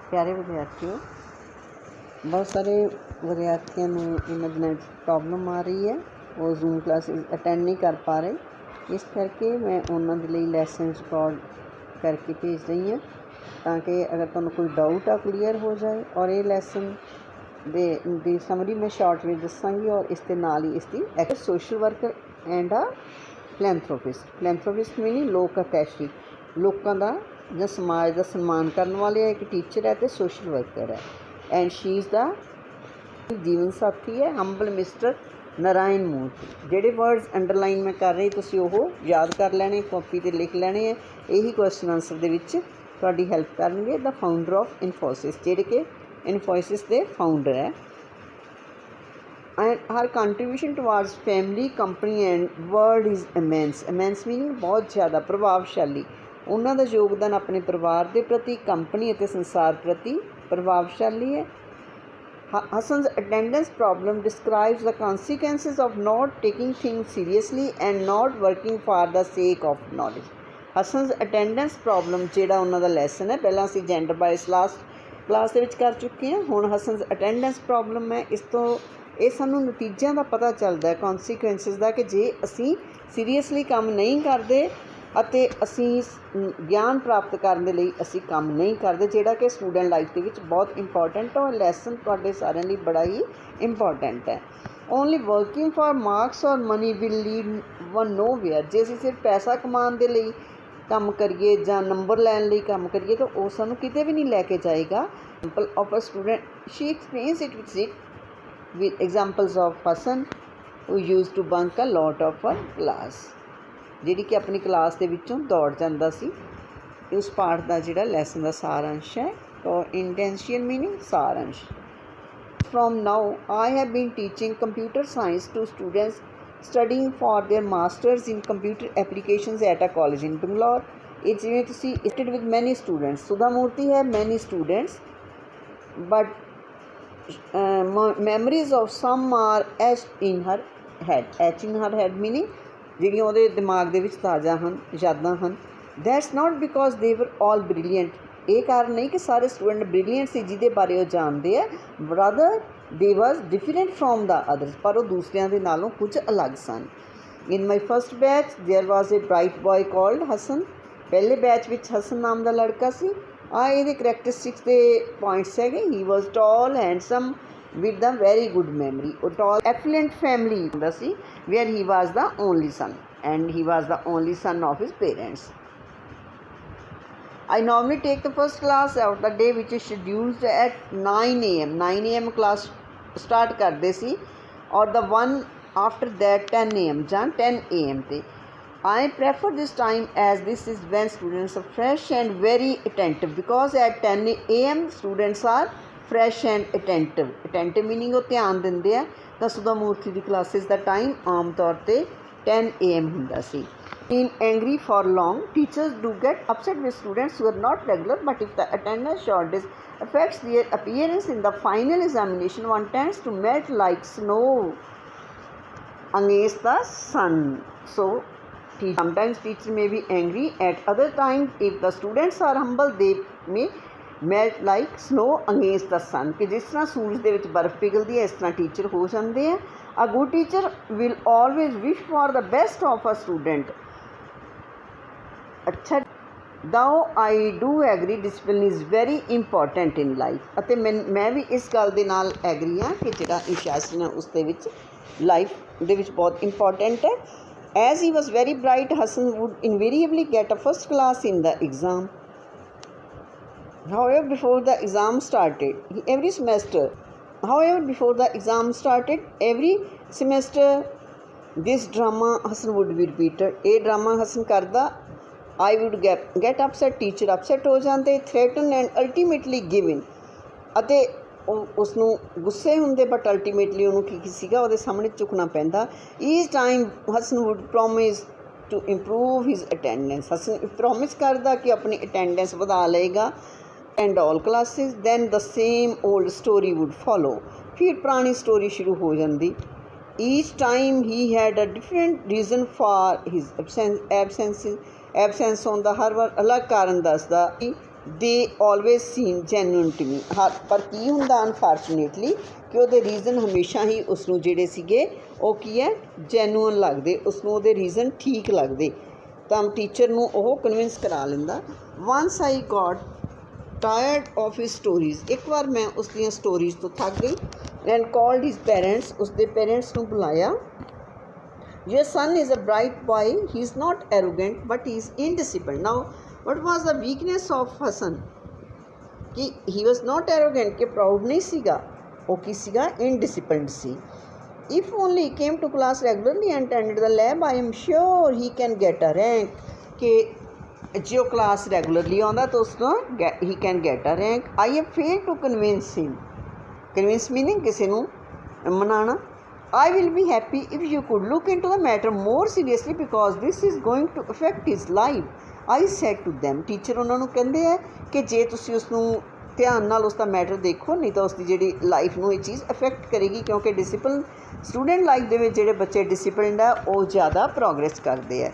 प्यारे विद्यार्थियों, बहुत सारे विद्यार्थियों ਨੂੰ ਇਹਨਾਂ ਦਿਨਾਂ ਵਿੱਚ ਪ੍ਰੋਬਲਮ ਆ ਰਹੀ ਹੈ, ਉਹ ਜ਼ੂਮ ਕਲਾਸਿਸ ਅਟੈਂਡ ਨਹੀਂ ਕਰ ਪਾ ਰਹੇ। ਇਸ ਕਰਕੇ ਮੈਂ ਉਹਨਾਂ ਦੇ ਲਈ ਲੈਸਨਸ ਰਿਕਾਰਡ ਕਰਕੇ ਭੇਜ ਰਹੀ ਹਾਂ ਤਾਂ ਕਿ ਅਗਰ ਤੁਹਾਨੂੰ ਕੋਈ ਡਾਊਟ ਆ ਕਲੀਅਰ ਹੋ ਜਾਏ। ਔਰ ਇਹ ਲੈਸਨ ਦੀ ਸਮਰੀ ਮੈਂ ਸ਼ਾਰਟ ਵਿੱਚ ਦੱਸਾਂਗੀ ਔਰ ਇਸ ਦੇ ਨਾਲ ਹੀ ਇਸ ਦੀ ਸੋਸ਼ਲ ਵਰਕਰ ਐਂਡ ਆ ਫਿਲੈਂਥਰੋਪਿਸਟ ਮੀਨਿੰਗ ਲੋਕ ਅਕੈਸ਼ੀ, ਲੋਕਾਂ ਦਾ ਜਾਂ ਸਮਾਜ ਦਾ ਸਨਮਾਨ ਕਰਨ ਵਾਲੇ ਇੱਕ ਟੀਚਰ ਹੈ ਅਤੇ ਸੋਸ਼ਲ ਵਰਕਰ ਹੈ। ਐਂਡ ਸ਼ੀ ਇਜ਼ ਦਾ ਜੀਵਨ ਸਾਥੀ ਹੈ ਹੰਬਲ ਮਿਸਟਰ ਨਾਰਾਇਣ ਮੂਰਤੀ। ਜਿਹੜੇ ਵਰਡਸ ਅੰਡਰਲਾਈਨ ਮੈਂ ਕਰ ਰਹੀ ਤੁਸੀਂ ਉਹ ਯਾਦ ਕਰ ਲੈਣੇ, ਕਾਪੀ 'ਤੇ ਲਿਖ ਲੈਣੇ ਹੈ। ਇਹੀ ਕੁਐਸਚਨ ਆਨਸਰ ਦੇ ਵਿੱਚ ਤੁਹਾਡੀ ਹੈਲਪ ਕਰਨਗੇ। ਦਾ ਫਾਊਂਡਰ ਆਫ ਇਨਫੋਸਿਸ, ਜਿਹੜੇ ਕਿ ਇਨਫੋਸਿਸ ਦੇ ਫਾਊਂਡਰ ਹੈ। And her contribution towards family company and world is immense. Immense meaning ਬਹੁਤ ਜ਼ਿਆਦਾ ਪ੍ਰਭਾਵਸ਼ਾਲੀ। ਉਹਨਾਂ ਦਾ ਯੋਗਦਾਨ ਆਪਣੇ ਪਰਿਵਾਰ ਦੇ ਪ੍ਰਤੀ, ਕੰਪਨੀ ਅਤੇ ਸੰਸਾਰ ਪ੍ਰਤੀ ਪ੍ਰਭਾਵਸ਼ਾਲੀ ਹੈ। Hassan's attendance problem describes the consequences of not taking things seriously and not working for the sake of knowledge. Hassan's attendance problem ਜਿਹੜਾ ਉਹਨਾਂ ਦਾ ਲੈਸਨ ਹੈ, ਪਹਿਲਾਂ ਅਸੀਂ ਜੈਂਡਰ ਬਾਇਸ ਲਾਸਟ ਕਲਾਸ ਦੇ ਵਿੱਚ ਕਰ ਚੁੱਕੇ ਹਾਂ। ਹੁਣ Hassan's attendance problem ਹੈ। ਇਸ ਤੋਂ ਇਹ ਸਾਨੂੰ ਨਤੀਜਿਆਂ ਦਾ ਪਤਾ ਚੱਲਦਾ ਹੈ, ਕੌਨਸੀਕੁਐਂਸਿਸ ਦਾ, ਕਿ ਜੇ ਅਸੀਂ ਸੀਰੀਅਸਲੀ ਕੰਮ ਨਹੀਂ ਕਰਦੇ ਅਤੇ ਅਸੀਂ ਗਿਆਨ ਪ੍ਰਾਪਤ ਕਰਨ ਦੇ ਲਈ ਅਸੀਂ ਕੰਮ ਨਹੀਂ ਕਰਦੇ, ਜਿਹੜਾ ਕਿ ਸਟੂਡੈਂਟ ਲਾਈਫ ਦੇ ਵਿੱਚ ਬਹੁਤ ਇੰਪੋਰਟੈਂਟ ਹੈ। ਔਰ ਲੈਸਨ ਤੁਹਾਡੇ ਸਾਰਿਆਂ ਲਈ ਬੜਾ ਹੀ ਇੰਪੋਰਟੈਂਟ ਹੈ। Only working for marks or money will lead one nowhere. ਜੇ ਅਸੀਂ ਸਿਰਫ ਪੈਸਾ ਕਮਾਉਣ ਦੇ ਲਈ ਕੰਮ ਕਰੀਏ ਜਾਂ ਨੰਬਰ ਲੈਣ ਲਈ ਕੰਮ ਕਰੀਏ ਤਾਂ ਉਹ ਸਾਨੂੰ ਕਿਤੇ ਵੀ ਨਹੀਂ ਲੈ ਕੇ ਜਾਏਗਾ। Example of a student, she experience it with examples of Hassan who used to bunk a lot of her class, ਜਿਹੜੀ ਕਿ ਆਪਣੀ ਕਲਾਸ ਦੇ ਵਿੱਚੋਂ ਦੌੜ ਜਾਂਦਾ ਸੀ। ਉਸ ਪਾਠ ਦਾ ਜਿਹੜਾ ਲੈਸਨ ਦਾ ਸਾਰਾਂਸ਼ ਹੈ, ਔਰ ਇੰਟੈਂਸ਼ੀਅਲ ਮੀਨਿੰਗ ਸਾਰਾਂਸ਼। From now I have been teaching computer science to students studying for their masters in computer applications at a college in Bangalore. ਇਹ ਜਿਵੇਂ ਤੁਸੀਂ started with many students, Sudha Murthy ਹੈ many students, but memories of some are etched in her head. Etched in her head meaning ਜਿਹੜੀਆਂ ਉਹਦੇ ਦਿਮਾਗ ਦੇ ਵਿੱਚ ਤਾਜ਼ਾ ਹਨ, ਯਾਦਾਂ ਹਨ। That's not because they were all brilliant. ਇਹ ਕਾਰਨ ਨਹੀਂ ਕਿ ਸਾਰੇ ਸਟੂਡੈਂਟ ਬ੍ਰਿਲੀਅੰਟ ਸੀ ਜਿਹਦੇ ਬਾਰੇ ਉਹ ਜਾਣਦੇ ਆ। Rather they was different from the others, ਪਰ ਉਹ ਦੂਸਰਿਆਂ ਦੇ ਨਾਲੋਂ ਕੁਝ ਅਲੱਗ ਸਨ। In my first batch there was a bright boy called Hassan. ਪਹਿਲੇ ਬੈਚ ਵਿੱਚ ਹਸਨ ਨਾਮ ਦਾ ਲੜਕਾ ਸੀ। ਇਹਦੇ ਕਰੈਕਟਰਿਸਟਿਕਸ ਦੇ ਪੁਆਇੰਟਸ ਹੈਗੇ। He was tall, handsome, with a very good memory. ਉਹ ਟਾਲ ਐਫਲੂਐਂਟ ਫੈਮਿਲੀ ਹੁੰਦਾ ਸੀ, where he was the only son and he was the only son of his parents. I normally take the first class of the day which is scheduled at 9 AM. 9 AM class start ਕਰਦੇ ਸੀ ਔਰ the one after that 10 AM ਜਾਂ 10 AM ਤੇ। I prefer this time as this is when students are fresh and very attentive, because at 10 AM students are fresh and attentive. Attentive meaning ਉਹ ਧਿਆਨ ਦਿੰਦੇ ਆ। ਤਾਂ ਸੁਧਾ ਮੂਰਤੀ ਦੀ ਕਲਾਸਿਸ ਦਾ time ਆਮ ਤੌਰ 'ਤੇ 10 AM ਹੁੰਦਾ ਸੀ। In angry for long, teachers do get upset with students who are not regular, but if the attendance shortage affects their appearance in the final examination, one tends to melt like snow against the sun. So sometimes teachers may be angry, at other times if the students are humble they may melt like snow against the sun. ਕਿ ਜਿਸ ਤਰ੍ਹਾਂ ਸੂਰਜ ਦੇ ਵਿੱਚ ਬਰਫ਼ ਪਿਘਲਦੀ ਹੈ ਇਸ ਤਰ੍ਹਾਂ teacher ਹੋ ਜਾਂਦੇ ਆ। A good teacher will always wish for the best of a student. ਅੱਛਾ, though I do agree discipline is very important in life. ਅਤੇ ਮੈਂ ਵੀ ਇਸ ਗੱਲ ਦੇ ਨਾਲ ਐਗਰੀ ਹਾਂ ਕਿ ਜਿਹੜਾ ਅਨੁਸ਼ਾਸਨ ਹੈ ਉਸ ਦੇ ਵਿੱਚ ਲਾਈਫ ਦੇ ਵਿੱਚ ਬਹੁਤ ਇੰਪੋਰਟੈਂਟ ਹੈ। As he was very bright, Hassan would invariably get a first class in the exam. However, before the exam started, every semester, this drama Hassan would be repeated. ਇਹ drama Hassan ਕਰਦਾ। I would get upset, teacher upset ਹੋ ਜਾਂਦੇ, threaten and ultimately give in. ਅਤੇ ਉਸ ਨੂੰ ਗੁੱਸੇ ਹੁੰਦੇ, but ultimately ਉਹਨੂੰ ਕੀ ਸੀਗਾ ਉਹਦੇ ਸਾਹਮਣੇ ਝੁਕਣਾ ਪੈਂਦਾ। Each time Hasan would promise to improve his attendance. Hasan promise ਕਰਦਾ ਕਿ ਆਪਣੀ ਅਟੈਂਡੈਂਸ ਵਧਾ ਲਏਗਾ and all classes. Then the same old story would follow. ਫਿਰ ਪੁਰਾਣੀ ਸਟੋਰੀ ਸ਼ੁਰੂ ਹੋ ਜਾਂਦੀ। Each time he had a different reason for his absence ਹੁੰਦਾ। ਹਰ ਵਾਰ ਅਲੱਗ ਕਾਰਨ ਦੱਸਦਾ। They always seem genuine to me. ਪਰ ਕੀ ਹੁੰਦਾ ਅਨਫੋਰਚੂਨੇਟਲੀ ਕਿ ਉਹਦੇ ਰੀਜ਼ਨ ਹਮੇਸ਼ਾ ਹੀ ਉਸਨੂੰ ਜਿਹੜੇ ਸੀਗੇ ਉਹ ਕੀ ਹੈ, ਜੈਨੂਅਨ ਲੱਗਦੇ, ਉਸਨੂੰ ਉਹਦੇ ਰੀਜ਼ਨ ਠੀਕ ਲੱਗਦੇ, ਤਾਂ ਟੀਚਰ ਨੂੰ ਉਹ ਕਨਵਿੰਸ ਕਰਾ ਲੈਂਦਾ। Ones I got ਟਾਇਰਡ of his stories, ਇੱਕ ਵਾਰ ਮੈਂ ਉਸ ਦੀਆਂ ਸਟੋਰੀਜ਼ ਤੋਂ ਥੱਕ ਗਈ। ਐਂਡ ਕਾਲਡ ਹਿਸ ਪੇਰੈਂਟਸ, ਉਸਦੇ ਪੇਰੈਂਟਸ ਨੂੰ ਬੁਲਾਇਆ। Your son is a bright boy, he is not arrogant but he is indisciplined. Now what was the weakness of Hassan? कि he was not arrogant, कि proud नहीं सीगा, वो की सीगा indisciplined C. If only he came to class regularly and attended the lab, I am sure he can get a rank। कि जो class regularly आਉਂਦਾ तो उसको he can get a rank। I have failed to convince him। convince meaning किसी ਨੂੰ ਮਨਾਣਾ। I will be happy if you could look into the matter more seriously because this is going to affect his life, I said to them। Teacher ਉਹਨਾਂ ਨੂੰ ਕਹਿੰਦੇ ਹੈ ਕਿ ਜੇ ਤੁਸੀਂ ਉਸ ਨੂੰ ਧਿਆਨ ਨਾਲ ਉਸ ਦਾ ਮੈਟਰ ਦੇਖੋ, ਨਹੀਂ ਤਾਂ ਉਸ ਦੀ ਜਿਹੜੀ ਲਾਈਫ ਨੂੰ ਇਹ ਚੀਜ਼ ਅਫੈਕਟ ਕਰੇਗੀ, ਕਿਉਂਕਿ ਡਿਸਿਪਲਿਨ ਸਟੂਡੈਂਟ ਲਾਈਫ ਦੇ ਵਿੱਚ ਜਿਹੜੇ ਬੱਚੇ ਡਿਸਿਪਲਿਨਡ ਆ ਉਹ ਜ਼ਿਆਦਾ ਪ੍ਰੋਗਰੈਸ ਕਰਦੇ ਆ।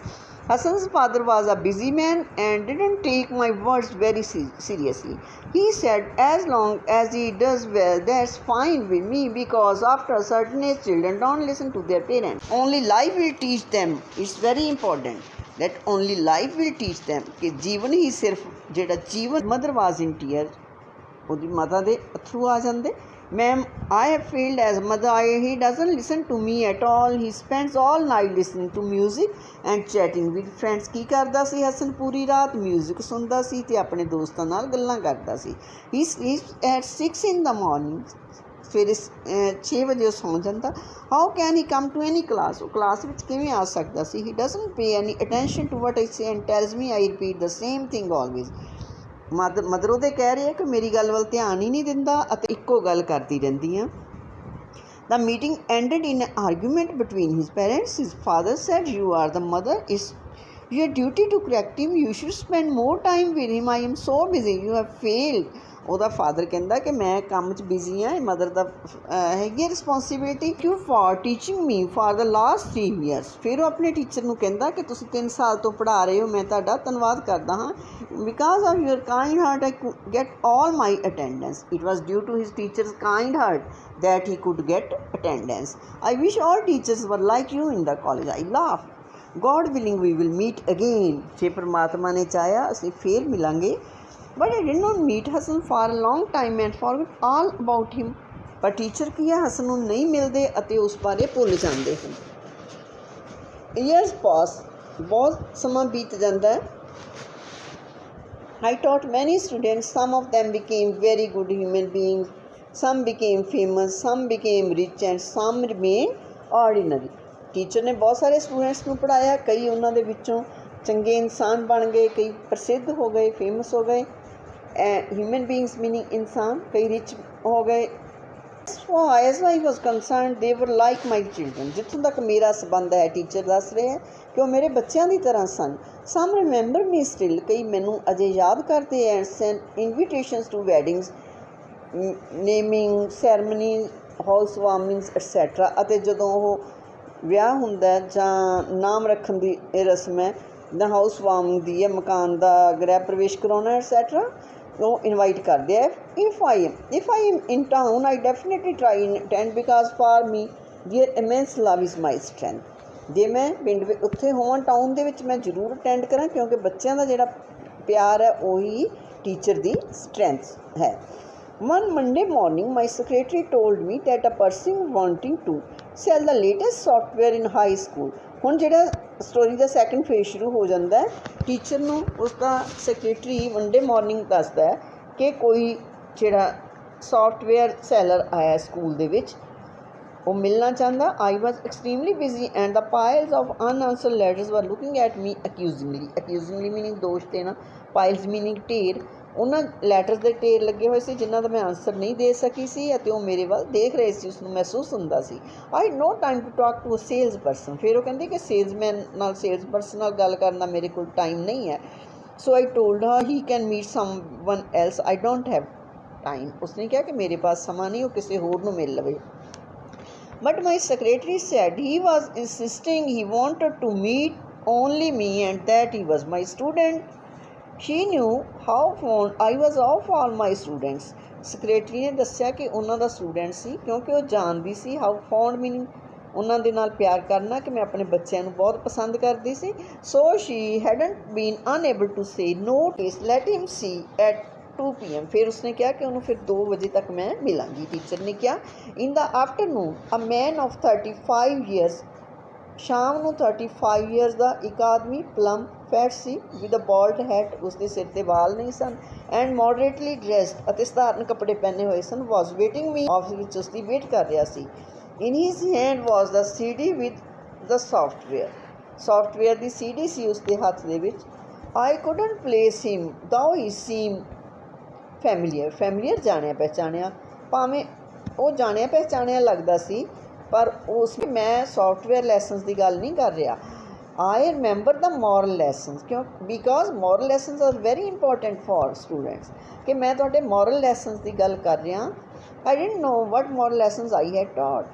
Hassan's father was a busy man and didn't take my words very seriously. He said, as long as he does well, that's fine with me, because after a certain age, children don't listen to their parents. Only life will teach them. It's very important that only life will teach them कि जीवन ही सिर्फ जेड़ा जीवन। mother was in tears, ਉਹਦੀ ਮਾਤਾ ਦੇ ਅਥਰੂ ਆ ਜਾਂਦੇ। Ma'am I have failed as a mother, he doesn't listen to me at all, he spends all night listening to music and chatting with friends। ਕੀ ਕਰਦਾ ਸੀ ਹਸਨ? ਪੂਰੀ ਰਾਤ ਮਿਊਜ਼ਿਕ ਸੁਣਦਾ ਸੀ ਅਤੇ ਆਪਣੇ ਦੋਸਤਾਂ ਨਾਲ ਗੱਲਾਂ ਕਰਦਾ ਸੀ। he sleeps at 6 in the morning, ਸਵੇਰੇ 6 ਵਜੇ ਉਹ ਸੌਂ ਜਾਂਦਾ। how can he come to any class, ਉਹ ਕਲਾਸ ਵਿੱਚ ਕਿਵੇਂ ਆ ਸਕਦਾ ਸੀ? he doesn't pay any attention to what I say and tells me I repeat the same thing always। Mother ਉਹਦੇ ਕਹਿ ਰਹੇ ਆ ਕਿ ਮੇਰੀ ਗੱਲ ਵੱਲ ਧਿਆਨ ਹੀ ਨਹੀਂ ਦਿੰਦਾ ਅਤੇ ਇੱਕੋ ਗੱਲ ਕਰਦੀ ਰਹਿੰਦੀ ਆ। The meeting ended in an argument between his parents। His father said, you are the mother, it's your duty to correct him, you should spend more time with him, I am so busy, you have failed। ਉਹਦਾ father ਕਹਿੰਦਾ ਕਿ ਮੈਂ ਕੰਮ 'ਚ busy ਹਾਂ, mother ਦਾ ਹੈਗੀ responsibility. You for teaching me for the last 3 years। ਫਿਰ ਉਹ ਆਪਣੇ ਟੀਚਰ ਨੂੰ ਕਹਿੰਦਾ ਕਿ ਤੁਸੀਂ 3 ਸਾਲ ਤੋਂ ਪੜ੍ਹਾ ਰਹੇ ਹੋ, ਮੈਂ ਤੁਹਾਡਾ ਧੰਨਵਾਦ ਕਰਦਾ ਹਾਂ। Because of your kind heart I get all my attendance. It was due to his teachers kind heart that he could get attendance। I wish all teachers were like you in the college। I laughed। God willing we will meet again। ਜੇ ਪਰਮਾਤਮਾ ਨੇ ਚਾਹਿਆ ਅਸੀਂ ਫੇਰ ਮਿਲਾਂਗੇ। But I did not meet Hassan for a long time and forgot all about him। ਪਰ teacher ਕੀ ਹੈ, ਹਸਨ ਨੂੰ ਨਹੀਂ ਮਿਲਦੇ ਅਤੇ ਉਸ ਬਾਰੇ ਭੁੱਲ ਜਾਂਦੇ ਹਨ। years pass, ਬਹੁਤ ਸਮਾਂ ਬੀਤ ਜਾਂਦਾ ਹੈ। I taught many students, some of them became very good human beings, some became famous, some became rich and some remained ordinary। Teacher ਨੇ ਬਹੁਤ ਸਾਰੇ ਸਟੂਡੈਂਟਸ ਨੂੰ ਪੜ੍ਹਾਇਆ, ਕਈ ਉਹਨਾਂ ਦੇ ਵਿੱਚੋਂ ਚੰਗੇ ਇਨਸਾਨ ਬਣ ਗਏ, ਕਈ ਪ੍ਰਸਿੱਧ ਹੋ ਗਏ, ਫੇਮਸ ਹੋ ਗਏ। ਹਿਊਮਨ ਬੀਇੰਗਸ ਮੀਨਿੰਗ ਇਨਸਾਨ, ਕਈ ਰਿਚ ਹੋ ਗਏ। ਐਜ਼ ਆਈ ਵਾਜ਼ ਕੰਸਰਨਡ ਦੇ ਵਰ ਲਾਈਕ ਮਾਈ ਚਿਲਡਰਨ। ਜਿੱਥੋਂ ਤੱਕ ਮੇਰਾ ਸੰਬੰਧ ਹੈ, ਟੀਚਰ ਦੱਸ ਰਹੇ ਹੈ ਕਿ ਉਹ ਮੇਰੇ ਬੱਚਿਆਂ ਦੀ ਤਰ੍ਹਾਂ ਸਨ। ਸਮ ਰਿਮੈਂਬਰ ਮੀ ਸਟਿਲ, ਕਈ ਮੈਨੂੰ ਅਜੇ ਯਾਦ ਕਰਦੇ and send invitations to weddings, naming ceremony, house warmings et cetera. ਅਤੇ ਜਦੋਂ ਉਹ ਵਿਆਹ ਹੁੰਦਾ ਜਾਂ ਨਾਮ ਰੱਖਣ ਦੀ ਰਸਮ ਹੈ, ਜਾਂ ਹਾਊਸ ਵਾਰਮਿੰਗ ਦੀ ਹੈ, ਮਕਾਨ ਦਾ ਗ੍ਰਹਿ ਪ੍ਰਵੇਸ਼ ਕਰਾਉਣਾ ਐਟਸੈਟਰਾ, ਉਹ ਇਨਵਾਈਟ ਕਰਦੇ ਆ। If I am in town I definitely try and attend because for me their immense love is my strength. ਜੇ ਮੈਂ ਪਿੰਡ ਵਿੱਚ ਉੱਥੇ ਹੋਵਾਂ ਟਾਊਨ ਦੇ ਵਿੱਚ, ਮੈਂ ਜ਼ਰੂਰ ਅਟੈਂਡ ਕਰਾਂ, ਕਿਉਂਕਿ ਬੱਚਿਆਂ ਦਾ ਜਿਹੜਾ ਪਿਆਰ ਹੈ ਉਹੀ ਟੀਚਰ ਦੀ ਸਟਰੈਂਥ ਹੈ। One Monday morning, my secretary told me that a person wanting to sell the latest software in high school। ਹੁਣ ਜਿਹੜਾ ਸਟੋਰੀ ਦਾ ਸੈਕਿੰਡ ਫੇਜ਼ ਸ਼ੁਰੂ ਹੋ ਜਾਂਦਾ ਹੈ। ਟੀਚਰ ਨੂੰ ਉਸਦਾ ਸੈਕਟਰੀ ਮੰਡੇ ਮਾਰਨਿੰਗ ਦੱਸਦਾ ਹੈ ਕਿ ਕੋਈ ਜਿਹੜਾ ਸੌਫਟਵੇਅਰ ਸੈਲਰ ਆਇਆ ਸਕੂਲ ਦੇ ਵਿੱਚ, ਉਹ ਮਿਲਣਾ ਚਾਹੁੰਦਾ। I was extremely busy and the piles of unanswered letters were looking at me accusingly. Accusingly meaning ਦੋਸ਼ ਦੇਣਾ, ਪਾਇਲਸ ਮੀਨਿੰਗ ਢੇਰ। ਉਹਨਾਂ ਲੈਟਰਸ ਦੇ ਢੇਰ ਲੱਗੇ ਹੋਏ ਸੀ ਜਿਨ੍ਹਾਂ ਦਾ ਮੈਂ ਆਨਸਰ ਨਹੀਂ ਦੇ ਸਕੀ ਸੀ ਅਤੇ ਉਹ ਮੇਰੇ ਵੱਲ ਦੇਖ ਰਹੇ ਸੀ, ਉਸਨੂੰ ਮਹਿਸੂਸ ਹੁੰਦਾ ਸੀ। I no time to talk to a sales person. ਫਿਰ ਉਹ ਕਹਿੰਦੀ ਕਿ ਸੇਲਸਮੈਨ ਨਾਲ, ਸੇਲਸ ਪਰਸਨ ਨਾਲ ਗੱਲ ਕਰਨ ਦਾ ਮੇਰੇ ਕੋਲ ਟਾਈਮ ਨਹੀਂ ਹੈ। So I told her he can meet someone else, I don't have time. ਉਸਨੇ ਕਿਹਾ ਕਿ ਮੇਰੇ ਪਾਸ ਸਮਾਂ ਨਹੀਂ, ਉਹ ਕਿਸੇ ਹੋਰ ਨੂੰ ਮਿਲ ਲਵੇ। But my secretary said he was insisting he wanted to meet only me and that he was my student। She knew how fond I was of all my students. Secretary ਨੇ ਦੱਸਿਆ ਕਿ ਉਹਨਾਂ ਦਾ ਸਟੂਡੈਂਟ ਸੀ, ਕਿਉਂਕਿ ਉਹ ਜਾਣਦੀ ਸੀ how fond meaning ਉਹਨਾਂ ਦੇ ਨਾਲ ਪਿਆਰ ਕਰਨਾ, ਕਿ ਮੈਂ ਆਪਣੇ ਬੱਚਿਆਂ ਨੂੰ ਬਹੁਤ ਪਸੰਦ ਕਰਦੀ ਸੀ। So she hadn't been unable to say no test let him see at 2 PM। ਫਿਰ ਉਸਨੇ ਕਿਹਾ ਕਿ ਉਹਨੂੰ ਫਿਰ 2 ਵਜੇ ਤੱਕ ਮੈਂ ਮਿਲਾਂਗੀ। ਟੀਚਰ ਨੇ ਕਿਹਾ in the afternoon a man of 35 years, ਸ਼ਾਮ ਨੂੰ 35 ਈਅਰਸ ਦਾ ਇੱਕ ਆਦਮੀ ਪਲਮ ਫੈਟ ਸੀ, ਵਿਦ ਅ ਬਾਲਡ ਹੈਟ, ਉਸਦੇ ਸਿਰ 'ਤੇ ਵਾਲ ਨਹੀਂ ਸਨ, ਐਂਡ ਮੋਡਰੇਟਲੀ ਡਰੈਸਡ, ਅਤੇ ਸਧਾਰਨ ਕੱਪੜੇ ਪਹਿਨੇ ਹੋਏ ਸਨ, ਵਾਜ਼ ਵੇਟਿੰਗ ਮੀ, ਆਫਿਸ ਵਿੱਚ ਉਸਦੀ ਵੇਟ ਕਰ ਰਿਹਾ ਸੀ। In his hand was the CD with the software ਦੀ CD ਸੀ ਉਸਦੇ ਹੱਥ ਦੇ ਵਿੱਚ। ਆਈ ਕੁਡਨਟ ਪਲੇਸ ਹਿਮ ਦਓ ਹੀ ਸੀਮ ਫੈਮੀਲੀਅਰ ਜਾਣਿਆ ਪਹਿਚਾਣਿਆ, ਭਾਵੇਂ ਉਹ ਜਾਣਿਆ ਪਹਿਚਾਣਿਆ ਲੱਗਦਾ ਸੀ, ਪਰ ਮੈਂ ਸੌਫਟਵੇਅਰ ਲੈਸਨਸ ਦੀ ਗੱਲ ਨਹੀਂ ਕਰ ਰਿਹਾ। I remember the moral lessons, because moral lessons are very important for students, ਕਿ ਮੈਂ ਤੁਹਾਡੇ ਮੋਰਲ ਲੈਸਨਸ ਦੀ ਗੱਲ ਕਰ ਰਿਹਾ। I didn't know what moral lessons I had taught.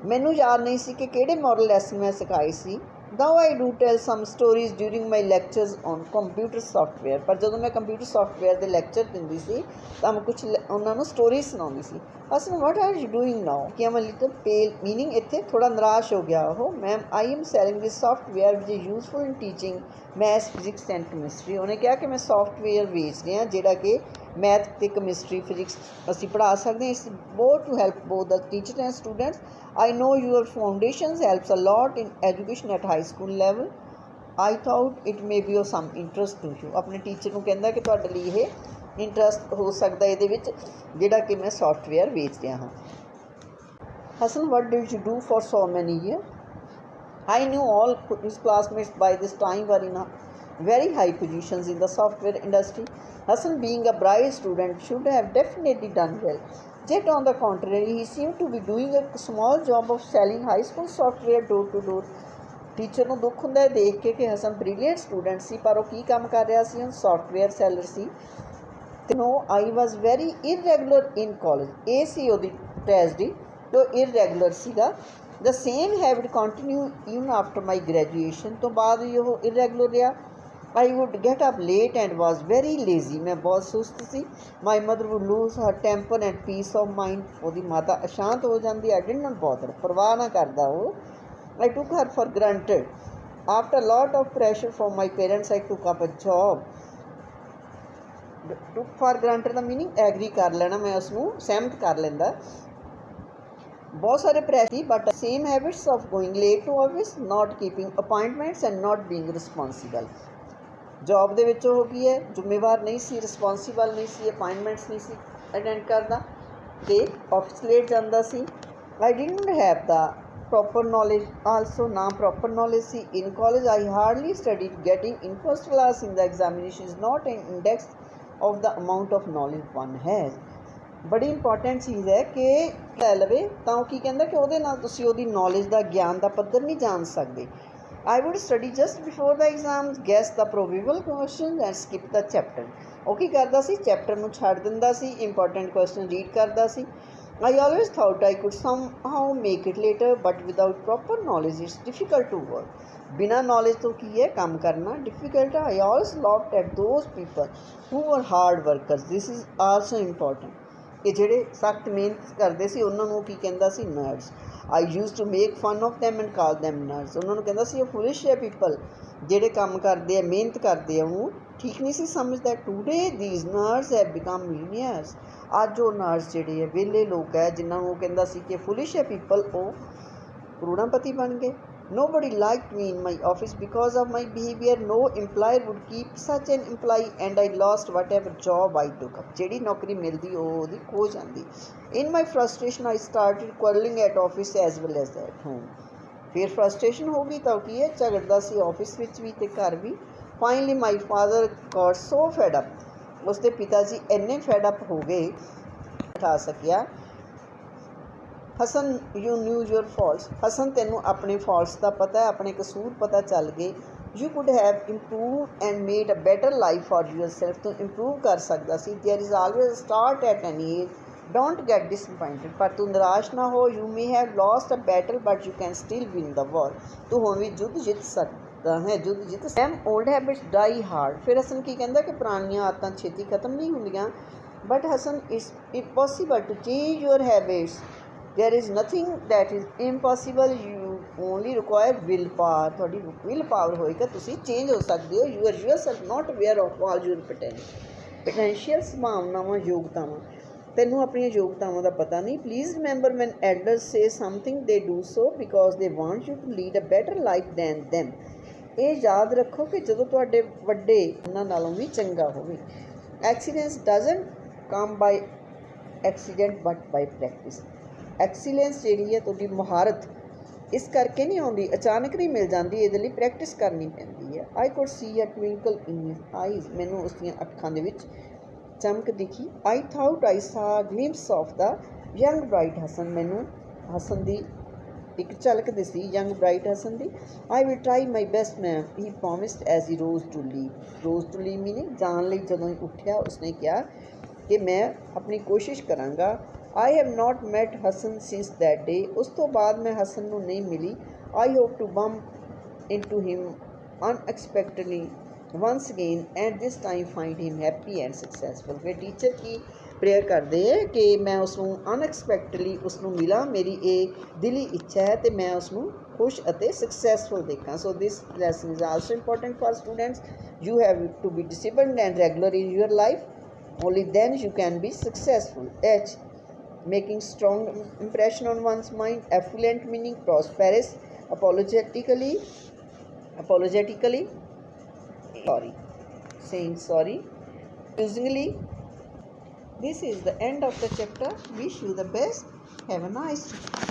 ਮੈਨੂੰ ਯਾਦ ਨਹੀਂ ਸੀ ਕਿ ਕਿਹੜੇ ਮੋਰਲ ਲੈਸਨ ਮੈਂ ਸਿਖਾਏ ਸੀ। Though I do tell some stories during my lectures on computer software, ਪਰ ਜਦੋਂ ਮੈਂ ਕੰਪਿਊਟਰ ਸੌਫਟਵੇਅਰ ਦੇ ਲੈਕਚਰ ਦਿੰਦੀ ਸੀ ਤਾਂ ਮੈਂ ਕੁਛ ਉਹਨਾਂ ਨੂੰ ਸਟੋਰੀ ਸੁਣਾਉਂਦੀ ਸੀ। ਅਸਲ what are you doing now, ਕਿ ਆਮ ਲਿਟਲ ਪੇਲ, ਮੀਨਿੰਗ ਇੱਥੇ ਥੋੜ੍ਹਾ ਨਿਰਾਸ਼ ਹੋ ਗਿਆ ਉਹ। Ma'am I am selling this software which is useful in teaching math, physics and chemistry. ਉਹਨੇ ਕਿਹਾ ਕਿ ਮੈਂ ਸੌਫਟਵੇਅਰ ਵੇਚ ਰਿਹਾ ਜਿਹੜਾ ਕਿ ਮੈਥ ਅਤੇ ਕੈਮਿਸਟਰੀ, ਫਿਜ਼ਿਕਸ ਅਸੀਂ ਪੜ੍ਹਾ ਸਕਦੇ ਹਾਂ। ਇਸ both to help both the teacher and students. I know your foundations helps a lot in education at high school level. I thought it may be of some interest to you। ਆਪਣੇ teacher ਨੂੰ ਕਹਿੰਦਾ ਕਿ ਤੁਹਾਡੇ ਲਈ ਇਹ interest ਹੋ ਸਕਦਾ ਇਹਦੇ ਵਿੱਚ, ਜਿਹੜਾ ਕਿ ਮੈਂ ਸੌਫਟਵੇਅਰ ਵੇਚ ਰਿਹਾ ਹਾਂ। Hassan, what did you do for so many years? I knew all his classmates by this time were in a very high positions in the software industry. Hassan, being a bright student, should have definitely done well. Yet on the contrary, he seemed to be doing a small job of selling high school software door to door. Teacher ਨੂੰ ਦੁੱਖ ਹੁੰਦਾ ਹੈ ਦੇਖ ਕੇ ਕਿ Hasan brilliant student ਸੀ, ਪਰ ਉਹ ਕੀ ਕੰਮ ਕਰ ਰਿਹਾ ਸੀ? ਹੁਣ ਸੌਫਟਵੇਅਰ ਸੈਲਰ ਸੀ। ਤੇ ਨੋ ਆਈ ਵਾਜ਼ ਵੈਰੀ ਇਰਰੈਗੂਲਰ ਇਨ ਕਾਲਜ, ਇਹ ਸੀ ਉਹਦੀ ਟ੍ਰੈਜਡੀ, ਜੋ ਇਰਰੈਗੂਲਰ ਸੀਗਾ। The same habit continue even after my graduation, ਤੋਂ ਬਾਅਦ ਵੀ ਉਹ ਇਰਰੈਗੂਲਰ ਰਿਹਾ। I would get up late and was very lazy, ਮੈਂ ਬਹੁਤ ਸੁਸਤ ਸੀ। My mother would lose her temper and peace of mind, ਉਹਦੀ ਮਾਤਾ ਅਸ਼ਾਂਤ ਹੋ ਜਾਂਦੀ। I did not bother, ਪਰਵਾਹ ਨਾ ਕਰਦਾ ਉਹ। I took her for granted. After a lot of pressure from my parents, I took up a job. Took for granted ਦਾ meaning agree ਕਰ ਲੈਣਾ, ਮੈਂ ਉਸਨੂੰ ਸਹਿਮਤ ਕਰ ਲੈਂਦਾ। ਬਹੁਤ ਸਾਰੇ pressure, but same habits of going late to office, not keeping appointments and not being responsible. Job ਦੇ ਵਿੱਚ ਉਹ ਕੀ ਹੈ, ਜ਼ਿੰਮੇਵਾਰ ਨਹੀਂ ਸੀ, ਰਿਸਪੋਂਸੀਬਲ ਨਹੀਂ ਸੀ, ਅਪਾਇੰਟਮੈਂਟਸ ਨਹੀਂ ਸੀ ਅਟੈਂਡ ਕਰਦਾ, ਅਤੇ ਆਫਿਸ ਲੇਟ ਜਾਂਦਾ ਸੀ। I didn't have the proper knowledge also, ਨਾ ਪ੍ਰੋਪਰ ਨੌਲੇਜ ਸੀ। In college I hardly studied, getting in first class in the examination is not an index of the amount of knowledge one has. ਬੜੀ important ਚੀਜ਼ ਹੈ ਕਿ ਲੈ ਲਵੇ ਤਾਂ ਉਹ ਕੀ ਕਹਿੰਦਾ ਕਿ ਉਹਦੇ ਨਾਲ ਤੁਸੀਂ ਉਹਦੀ ਨੌਲੇਜ ਦਾ, ਗਿਆਨ ਦਾ ਪੱਧਰ ਨਹੀਂ ਜਾਣ ਸਕਦੇ। I would study just before the exams, guess the probable questions and skip the chapter. ਉਹ ਕੀ ਕਰਦਾ ਸੀ? ਚੈਪਟਰ ਨੂੰ ਛੱਡ ਦਿੰਦਾ ਸੀ, ਇੰਪੋਰਟੈਂਟ ਕੁਐਸਚਨ ਰੀਡ ਕਰਦਾ ਸੀ। I always thought I could somehow make it later, but without proper knowledge it's difficult to work. ਬਿਨਾਂ knowledge ਤੋਂ ਕੀ ਹੈ ਕੰਮ ਕਰਨਾ ਡਿਫਿਕਲਟ ਹੈ। I always laughed at those people who were hard workers. This is also important. ਇਹ ਜਿਹੜੇ ਸਖਤ ਮਿਹਨਤ ਕਰਦੇ ਸੀ ਉਹਨਾਂ ਨੂੰ ਕੀ ਕਹਿੰਦਾ ਸੀ? ਨਰਡਸ। I used to make fun of them and call them nerds. ਉਹਨਾਂ ਨੂੰ ਕਹਿੰਦਾ ਸੀ ਇਹ ਫੁਲਿਸ਼ ਹੈ ਪੀਪਲ, ਜਿਹੜੇ ਕੰਮ ਕਰਦੇ ਆ, ਮਿਹਨਤ ਕਰਦੇ ਆ, ਉਹਨੂੰ ਠੀਕ ਨਹੀਂ ਸੀ ਸਮਝਦਾ। Today these nerds have become millionaires. ਅੱਜ ਉਹ ਨਰਡਸ ਜਿਹੜੇ ਹੈ, ਵਿਹਲੇ ਲੋਕ ਹੈ, ਜਿਨ੍ਹਾਂ ਨੂੰ ਉਹ ਕਹਿੰਦਾ ਸੀ ਕਿ ਫੁਲਿਸ਼ ਹੈ ਪੀਪਲ, ਉਹ ਕਰੋੜਾਪਤੀ ਬਣ ਗਏ। Nobody liked me in my office because of my behavior. No employer would keep such an employee and I lost whatever job I took up. ਜਿਹੜੀ ਨੌਕਰੀ ਮਿਲਦੀ ਉਹ ਉਹਦੀ ਖੋ ਜਾਂਦੀ। In my frustration I started quarreling at office as well as at home. ਫਿਰ frustration ਹੋ ਗਈ ਤਾਂ ਕੀ ਹੈ, ਝਗੜਦਾ ਸੀ ਆਫਿਸ ਵਿੱਚ ਵੀ ਅਤੇ ਘਰ ਵੀ। Finally my father got so fed up. ਉਸਦੇ ਪਿਤਾ ਜੀ ਇੰਨੇ ਫੈਡ ਅਪ ਹੋ ਗਏ, ਉਠਾ ਸਕਿਆ। Hasan, you knew your faults. Hasan, ਤੈਨੂੰ ਆਪਣੇ ਫਾਲਟਸ ਦਾ ਪਤਾ ਹੈ, ਆਪਣੇ ਕਸੂਰ ਪਤਾ ਚੱਲ ਗਏ। You could have improve and made a better life for yourself. ਤੂੰ ਇੰਪਰੂਵ ਕਰ ਸਕਦਾ ਸੀ। There is always start at any age, don't get disappointed. ਪਰ ਤੂੰ ਨਿਰਾਸ਼ ਨਾ ਹੋ। You may have lost a battle but you can still win the war. ਤੂੰ ਹੁਣ ਵੀ ਯੁੱਧ ਜਿੱਤ ਤਾਂ ਹੈ ਜੁੱਧ ਜਿੱਤ same old habits die hard. ਫਿਰ ਹਸਨ ਕੀ ਕਹਿੰਦਾ ਕਿ ਪੁਰਾਣੀਆਂ ਆਦਤਾਂ ਛੇਤੀ ਖਤਮ ਨਹੀਂ ਹੁੰਦੀਆਂ, but Hasan it's impossible to change your habits. There is nothing that is impossible. You only require will power. ਤੁਹਾਡੀ will power ਹੋਏਗਾ ਤੁਸੀਂ ਚੇਂਜ ਹੋ ਸਕਦੇ ਹੋ। You are yourself not aware of all your potential ਸੰਭਾਵਨਾਵਾਂ ਯੋਗਤਾਵਾਂ। ਤੈਨੂੰ ਆਪਣੀਆਂ ਯੋਗਤਾਵਾਂ ਦਾ ਪਤਾ ਨਹੀਂ। Please remember when elders say something they do so because they want you to lead a better life than them. ਇਹ ਯਾਦ ਰੱਖੋ ਕਿ ਜਦੋਂ ਤੁਹਾਡੇ ਵੱਡੇ ਉਹਨਾਂ ਨਾਲੋਂ ਵੀ ਚੰਗਾ ਹੋਵੇ। Excellence doesn't come by accident but by practice. Excellence ਜਿਹੜੀ ਹੈ ਤੁਹਾਡੀ ਮੁਹਾਰਤ ਇਸ ਕਰਕੇ ਨਹੀਂ ਆਉਂਦੀ, ਅਚਾਨਕ ਨਹੀਂ ਮਿਲ ਜਾਂਦੀ, ਇਹਦੇ ਲਈ ਪ੍ਰੈਕਟਿਸ ਕਰਨੀ ਪੈਂਦੀ ਹੈ। I could see a twinkle in his eyes. ਮੈਨੂੰ ਉਸ ਦੀਆਂ ਅੱਖਾਂ ਦੇ ਵਿੱਚ ਚਮਕ ਦਿਖੀ। ਆਈ thought I saw glimpse of the young bright Hasan. ਮੈਨੂੰ ਹਸਨ ਦੀ ਇੱਕ ਝਲਕ ਦਿਸੀ, ਯੰਗ ਬ੍ਰਾਈਟ ਹਸਨ ਦੀ। I will try my best ma'am he promised as he rose to leave. Rose to leave meaning ਜਾਣ ਲਈ ਜਦੋਂ ਹੀ ਉੱਠਿਆ ਉਸਨੇ ਕਿਹਾ ਕਿ ਮੈਂ ਆਪਣੀ ਕੋਸ਼ਿਸ਼ ਕਰਾਂਗਾ। I have not met Hasan since that day. ਉਸ ਤੋਂ ਬਾਅਦ ਮੈਂ ਹਸਨ ਨੂੰ ਨਹੀਂ ਮਿਲੀ। I hope to bump into him unexpectedly once again and this time find him happy and successful। ਫਿਰ ਟੀਚਰ ਕੀ ਪ੍ਰੇਅਰ ਕਰਦੇ ਹੈ ਕਿ ਮੈਂ ਉਸਨੂੰ ਅਨਐਕਸਪੈਕਟਡਲੀ ਉਸਨੂੰ ਮਿਲਾਂ, ਮੇਰੀ ਇਹ ਦਿਲੀ ਇੱਛਾ ਹੈ ਅਤੇ ਮੈਂ ਉਸਨੂੰ ਖੁਸ਼ ਅਤੇ ਸਕਸੈਸਫੁਲ ਦੇਖਾਂ। So this lesson is also important for students. You have to be disciplined and regular in your life, only then you can be successful. H, making strong impression on one's mind. Affluent meaning prosperous, apologetically sorry, saying sorry usingly. This is the end of the chapter. Wish you the best. Have a nice day.